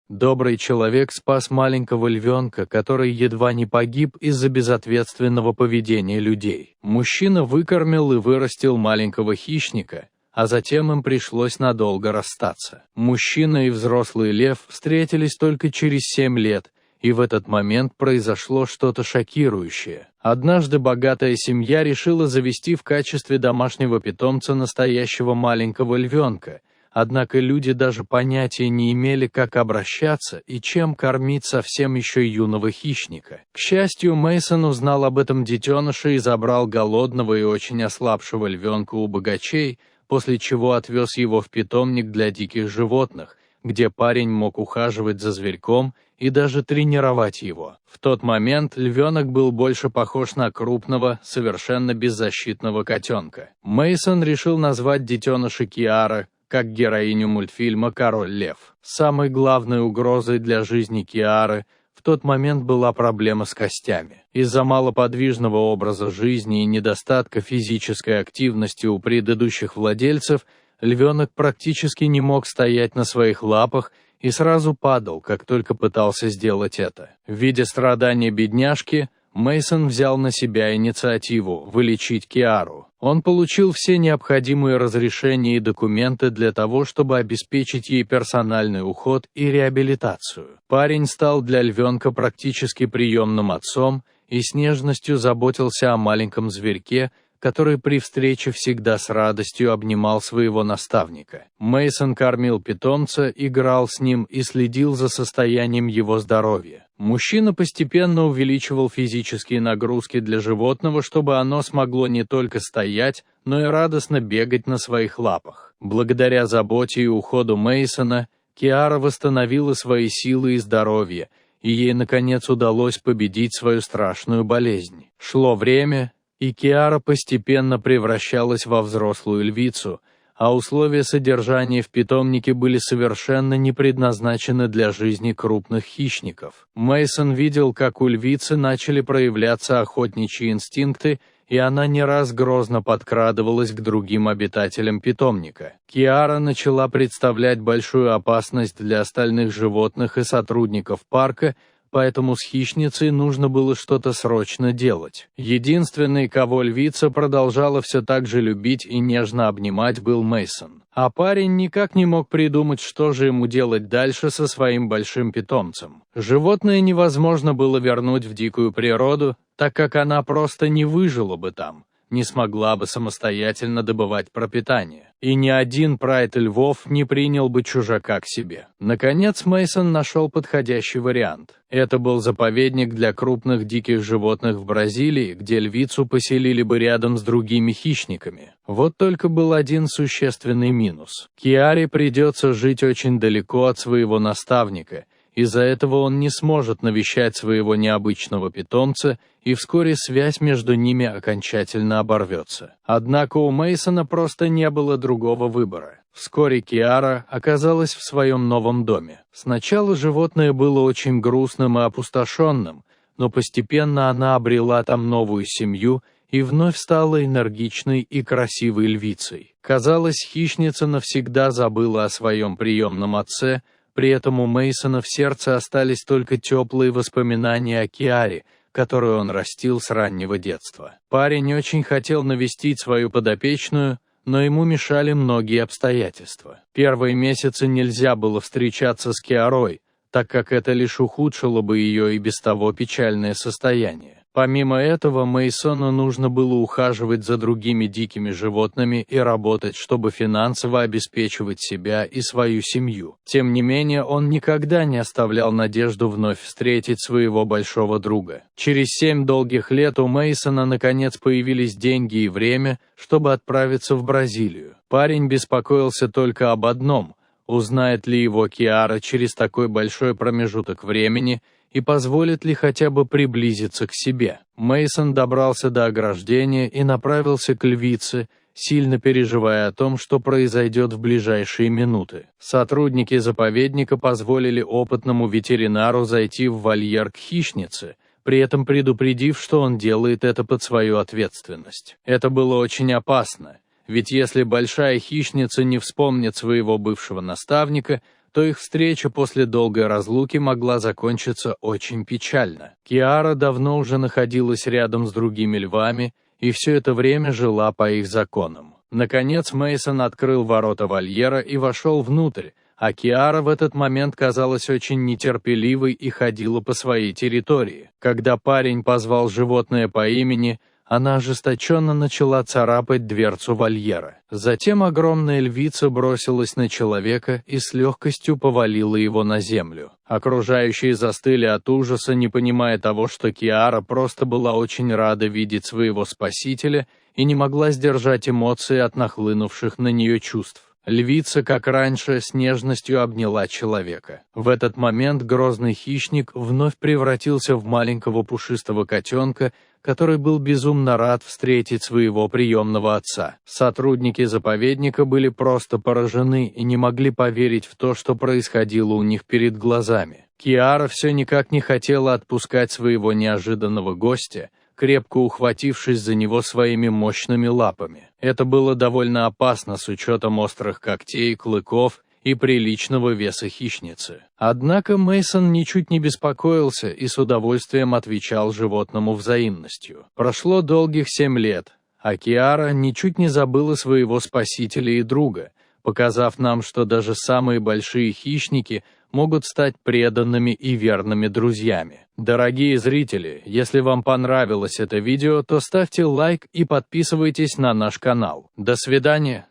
Добрый человек спас маленького львенка, который едва не погиб из-за безответственного поведения людей. Мужчина выкормил и вырастил маленького хищника, а затем им пришлось надолго расстаться. Мужчина и взрослый лев встретились только через 7 лет, и в этот момент произошло что-то шокирующее. Однажды богатая семья решила завести в качестве домашнего питомца настоящего маленького львенка, однако люди даже понятия не имели, как обращаться и чем кормить совсем еще юного хищника. К счастью, Мейсон узнал об этом детеныше и забрал голодного и очень ослабшего львенка у богачей, после чего отвез его в питомник для диких животных, где парень мог ухаживать за зверьком и даже тренировать его. В тот момент львенок был больше похож на крупного, совершенно беззащитного котенка. Мейсон решил назвать детеныша Киара, как героиню мультфильма «Король лев». Самой главной угрозой для жизни Киары в тот момент была проблема с костями. Из-за малоподвижного образа жизни и недостатка физической активности у предыдущих владельцев львенок практически не мог стоять на своих лапах и сразу падал, как только пытался сделать это. Видя страдания бедняжки, Мейсон взял на себя инициативу вылечить Киару. Он получил все необходимые разрешения и документы для того, чтобы обеспечить ей персональный уход и реабилитацию. Парень стал для львенка практически приемным отцом и с нежностью заботился о маленьком зверьке, который при встрече всегда с радостью обнимал своего наставника. Мейсон кормил питомца, играл с ним и следил за состоянием его здоровья. Мужчина постепенно увеличивал физические нагрузки для животного, чтобы оно смогло не только стоять, но и радостно бегать на своих лапах. Благодаря заботе и уходу Мейсона, Киара восстановила свои силы и здоровье, и ей наконец удалось победить свою страшную болезнь. Шло время, и Киара постепенно превращалась во взрослую львицу, а условия содержания в питомнике были совершенно не предназначены для жизни крупных хищников. Мейсон видел, как у львицы начали проявляться охотничьи инстинкты, и она не раз грозно подкрадывалась к другим обитателям питомника. Киара начала представлять большую опасность для остальных животных и сотрудников парка, поэтому с хищницей нужно было что-то срочно делать. Единственный, кого львица продолжала все так же любить и нежно обнимать, был Мейсон. А парень никак не мог придумать, что же ему делать дальше со своим большим питомцем. Животное невозможно было вернуть в дикую природу, так как она просто не выжила бы там, не смогла бы самостоятельно добывать пропитание. И ни один прайд львов не принял бы чужака к себе. Наконец Мейсон нашел подходящий вариант. Это был заповедник для крупных диких животных в Бразилии, где львицу поселили бы рядом с другими хищниками. Вот только был один существенный минус. Киаре придется жить очень далеко от своего наставника. Из-за этого он не сможет навещать своего необычного питомца, и вскоре связь между ними окончательно оборвется. Однако у Мейсона просто не было другого выбора. Вскоре Киара оказалась в своем новом доме. Сначала животное было очень грустным и опустошенным, но постепенно она обрела там новую семью и вновь стала энергичной и красивой львицей. Казалось, хищница навсегда забыла о своем приемном отце. При этом у Мейсона в сердце остались только теплые воспоминания о Киаре, которую он растил с раннего детства. Парень очень хотел навестить свою подопечную, но ему мешали многие обстоятельства. Первые месяцы нельзя было встречаться с Киарой, так как это лишь ухудшило бы ее и без того печальное состояние. Помимо этого, Мейсону нужно было ухаживать за другими дикими животными и работать, чтобы финансово обеспечивать себя и свою семью. Тем не менее, он никогда не оставлял надежду вновь встретить своего большого друга. Через 7 долгих лет у Мейсона наконец появились деньги и время, чтобы отправиться в Бразилию. Парень беспокоился только об одном: узнает ли его Киара через такой большой промежуток времени, и позволит ли хотя бы приблизиться к себе. Мейсон добрался до ограждения и направился к львице, сильно переживая о том, что произойдет в ближайшие минуты. Сотрудники заповедника позволили опытному ветеринару зайти в вольер к хищнице, при этом предупредив, что он делает это под свою ответственность. Это было очень опасно, ведь если большая хищница не вспомнит своего бывшего наставника, то их встреча после долгой разлуки могла закончиться очень печально. Киара давно уже находилась рядом с другими львами, и все это время жила по их законам. Наконец Мейсон открыл ворота вольера и вошел внутрь, а Киара в этот момент казалась очень нетерпеливой и ходила по своей территории. Когда парень позвал животное по имени, она ожесточенно начала царапать дверцу вольера. Затем огромная львица бросилась на человека и с легкостью повалила его на землю. Окружающие застыли от ужаса, не понимая того, что Киара просто была очень рада видеть своего спасителя и не могла сдержать эмоции от нахлынувших на нее чувств. Львица, как раньше, с нежностью обняла человека. В этот момент грозный хищник вновь превратился в маленького пушистого котенка, который был безумно рад встретить своего приемного отца. Сотрудники заповедника были просто поражены и не могли поверить в то, что происходило у них перед глазами. Киара все никак не хотела отпускать своего неожиданного гостя, крепко ухватившись за него своими мощными лапами. Это было довольно опасно с учетом острых когтей, клыков и приличного веса хищницы. Однако Мейсон ничуть не беспокоился и с удовольствием отвечал животному взаимностью. Прошло долгих 7 лет, а Киара ничуть не забыла своего спасителя и друга, показав нам, что даже самые большие хищники могут стать преданными и верными друзьями. Дорогие зрители, если вам понравилось это видео, то ставьте лайк и подписывайтесь на наш канал. До свидания.